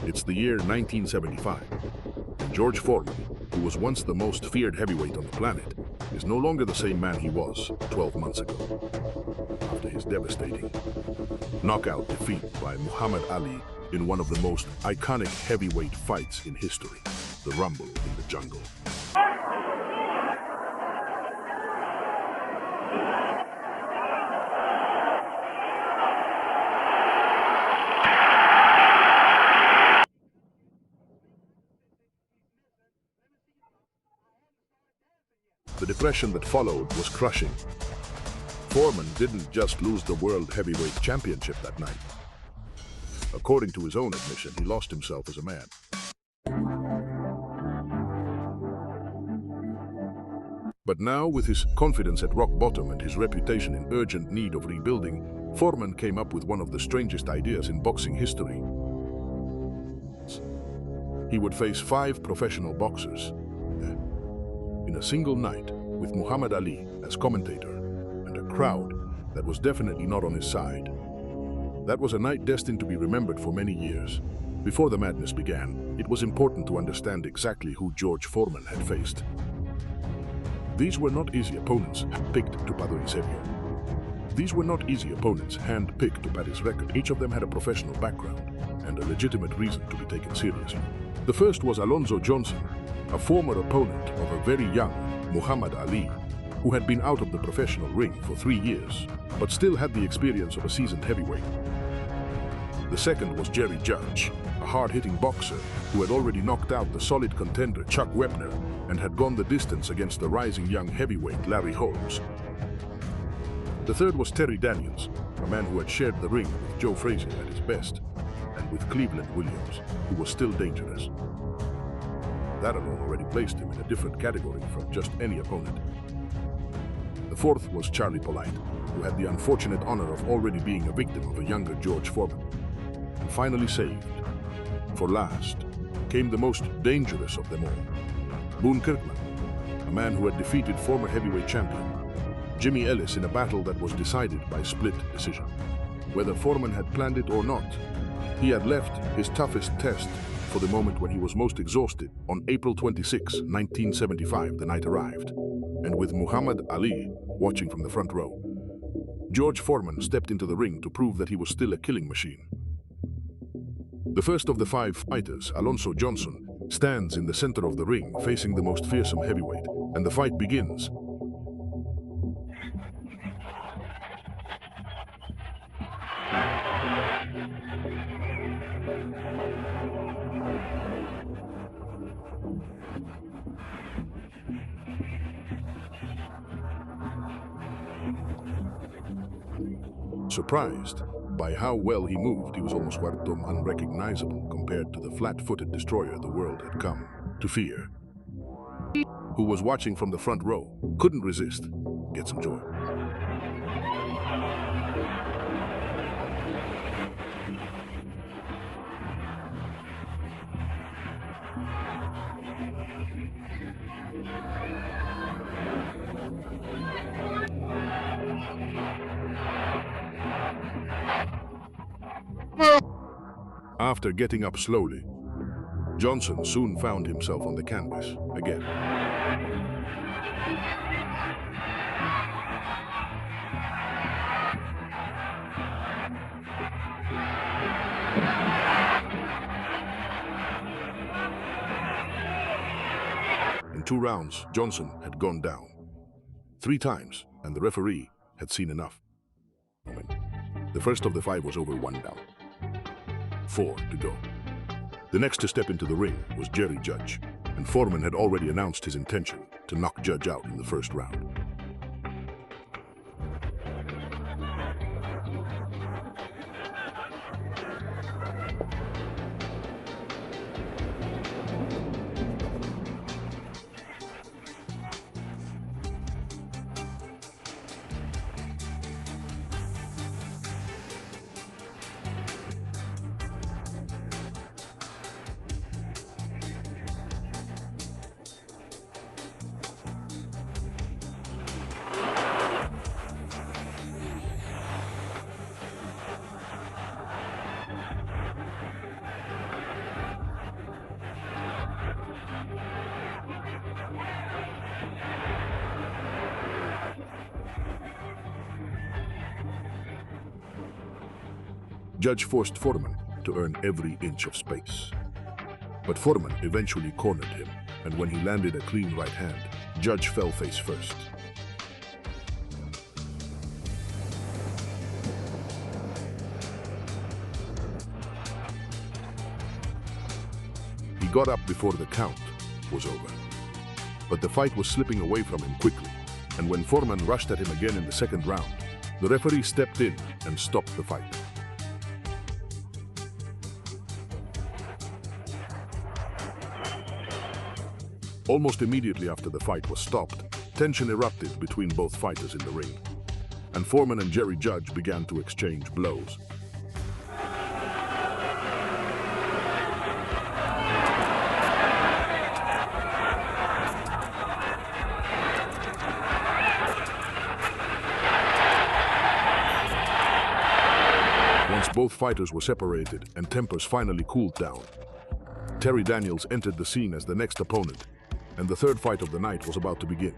It's the year 1975, and George Foreman, who was once the most feared heavyweight on the planet, is no longer the same man he was 12 months ago, after his devastating knockout defeat by Muhammad Ali in one of the most iconic heavyweight fights in history, the Rumble in the Jungle. The depression that followed was crushing. Foreman didn't just lose the World Heavyweight Championship that night. According to his own admission, he lost himself as a man. But now, with his confidence at rock bottom and his reputation in urgent need of rebuilding, Foreman came up with one of the strangest ideas in boxing history. He would face 5 professional boxers in a single night, with Muhammad Ali as commentator and a crowd that was definitely not on his side. That was a night destined to be remembered for many years. Before the madness began, it was important to understand exactly who George Foreman had faced. These were not easy opponents picked to pad his serio. These were not easy opponents hand-picked to pad his record. Each of them had a professional background and a legitimate reason to be taken seriously. The first was Alonzo Johnson, a former opponent of a very young Muhammad Ali, who had been out of the professional ring for 3 years, but still had the experience of a seasoned heavyweight. The second was Jerry Judge, a hard-hitting boxer who had already knocked out the solid contender Chuck Wepner and had gone the distance against the rising young heavyweight Larry Holmes. The third was Terry Daniels, a man who had shared the ring with Joe Frazier at his best, and with Cleveland Williams, who was still dangerous. That alone already placed him in a different category from just any opponent. The fourth was Charlie Polite, who had the unfortunate honor of already being a victim of a younger George Foreman. And finally saved, for last, came the most dangerous of them all, Boone Kirkman, a man who had defeated former heavyweight champion Jimmy Ellis in a battle that was decided by split decision. Whether Foreman had planned it or not, he had left his toughest test for the moment when he was most exhausted on April 26, 1975, the night arrived, and with Muhammad Ali watching from the front row. George Foreman stepped into the ring to prove that he was still a killing machine. The first of the 5 fighters, Alonzo Johnson, stands in the center of the ring facing the most fearsome heavyweight, and the fight begins. Surprised by how well he moved, he was almost unrecognizable compared to the flat-footed destroyer the world had come to fear. Who was watching from the front row, couldn't resist. Get some joy. After getting up slowly, Johnson soon found himself on the canvas again. In 2 rounds, Johnson had gone down 3 times, and the referee had seen enough. The first of the 5 was over 1 down. 4 to go. The next to step into the ring was Jerry Judge, and Foreman had already announced his intention to knock Judge out in the first round. Judge forced Foreman to earn every inch of space. But Foreman eventually cornered him, and when he landed a clean right hand, Judge fell face first. He got up before the count was over. But the fight was slipping away from him quickly, and when Foreman rushed at him again in the second round, the referee stepped in and stopped the fight. Almost immediately after the fight was stopped, tension erupted between both fighters in the ring, and Foreman and Jerry Judge began to exchange blows. Once both fighters were separated and tempers finally cooled down, Terry Daniels entered the scene as the next opponent, and the third fight of the night was about to begin.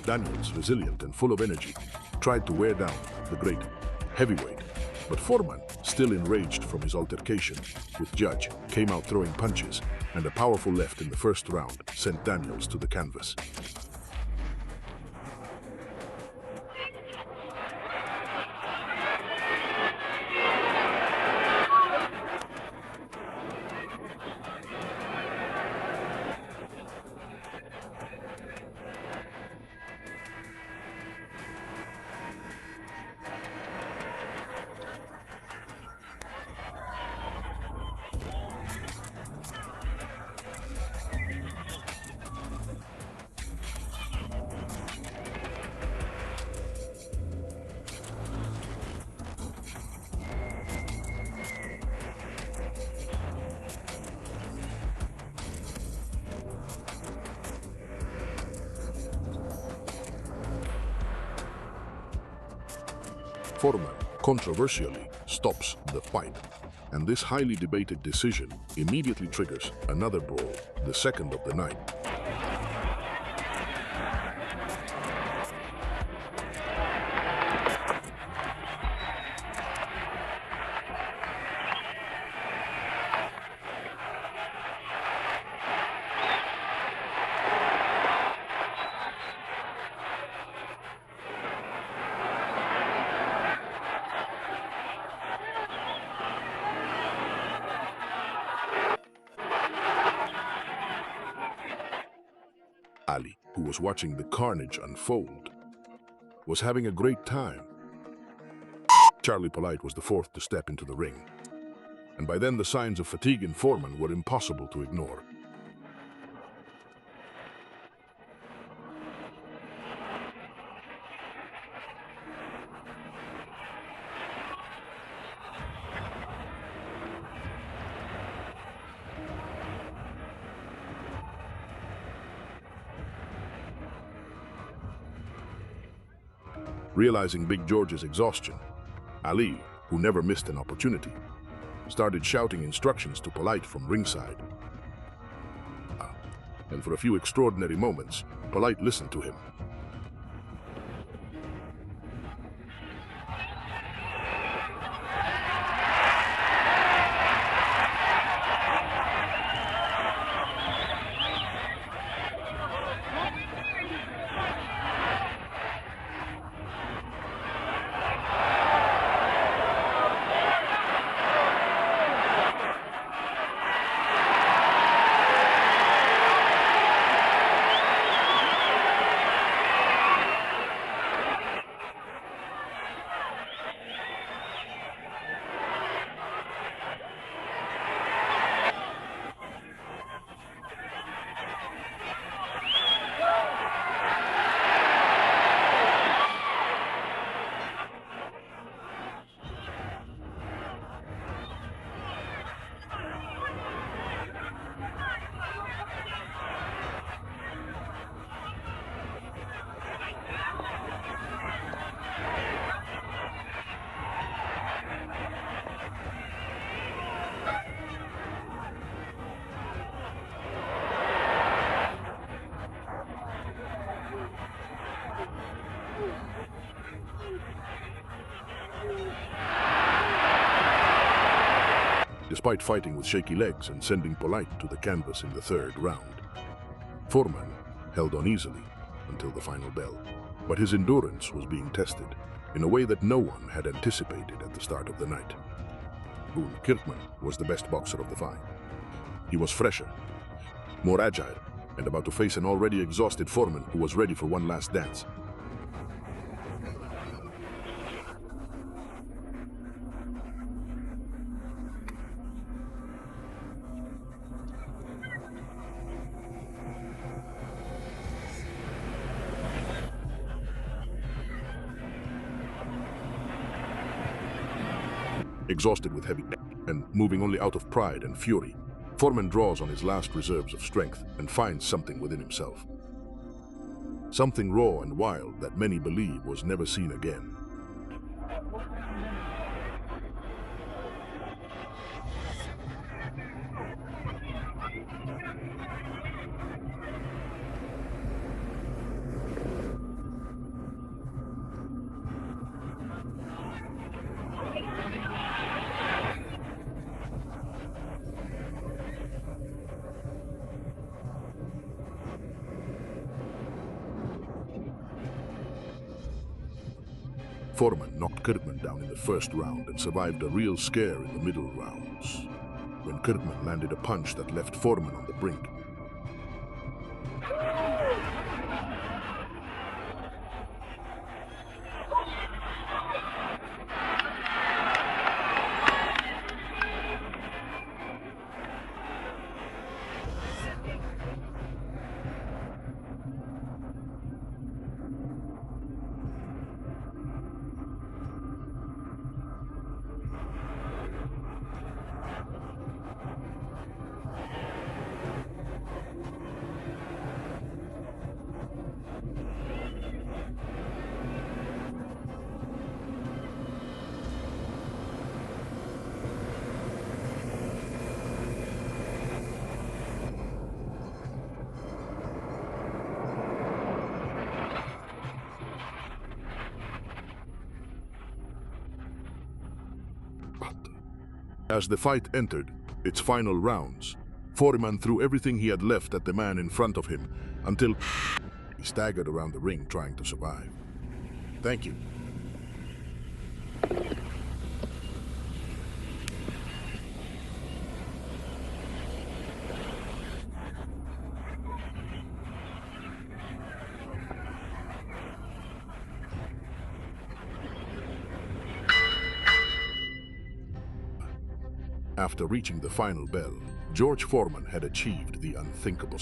Daniels, resilient and full of energy, tried to wear down the great heavyweight, but Foreman, still enraged from his altercation with Judge, came out throwing punches, and a powerful left in the first round sent Daniels to the canvas. Foreman controversially stops the fight, and this highly debated decision immediately triggers another brawl, the second of the night. Ali, who was watching the carnage unfold, was having a great time. Charlie Polite was the fourth to step into the ring, and by then the signs of fatigue in Foreman were impossible to ignore. Realizing Big George's exhaustion, Ali, who never missed an opportunity, started shouting instructions to Polite from ringside. And for a few extraordinary moments, Polite listened to him. Despite fighting with shaky legs and sending Polite to the canvas in the third round, Foreman held on easily until the final bell. But his endurance was being tested in a way that no one had anticipated at the start of the night. Boone Kirkman was the best boxer of the five. He was fresher, more agile, and about to face an already exhausted Foreman who was ready for one last dance. Exhausted with heavy and moving only out of pride and fury, Foreman draws on his last reserves of strength and finds something within himself. Something raw and wild that many believe was never seen again. Foreman knocked Kirkman down in the first round and survived a real scare in the middle rounds, when Kirkman landed a punch that left Foreman on the brink. As the fight entered its final rounds, Foreman threw everything he had left at the man in front of him until he staggered around the ring trying to survive. Thank you. After reaching the final bell, George Foreman had achieved the unthinkable.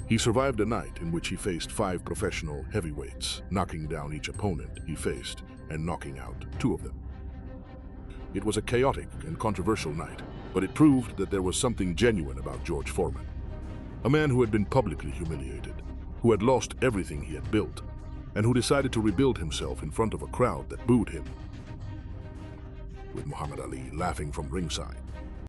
He survived a night in which he faced 5 professional heavyweights, knocking down each opponent he faced and knocking out 2 of them. It was a chaotic and controversial night, but it proved that there was something genuine about George Foreman. A man who had been publicly humiliated, who had lost everything he had built, and who decided to rebuild himself in front of a crowd that booed him, with Muhammad Ali laughing from ringside.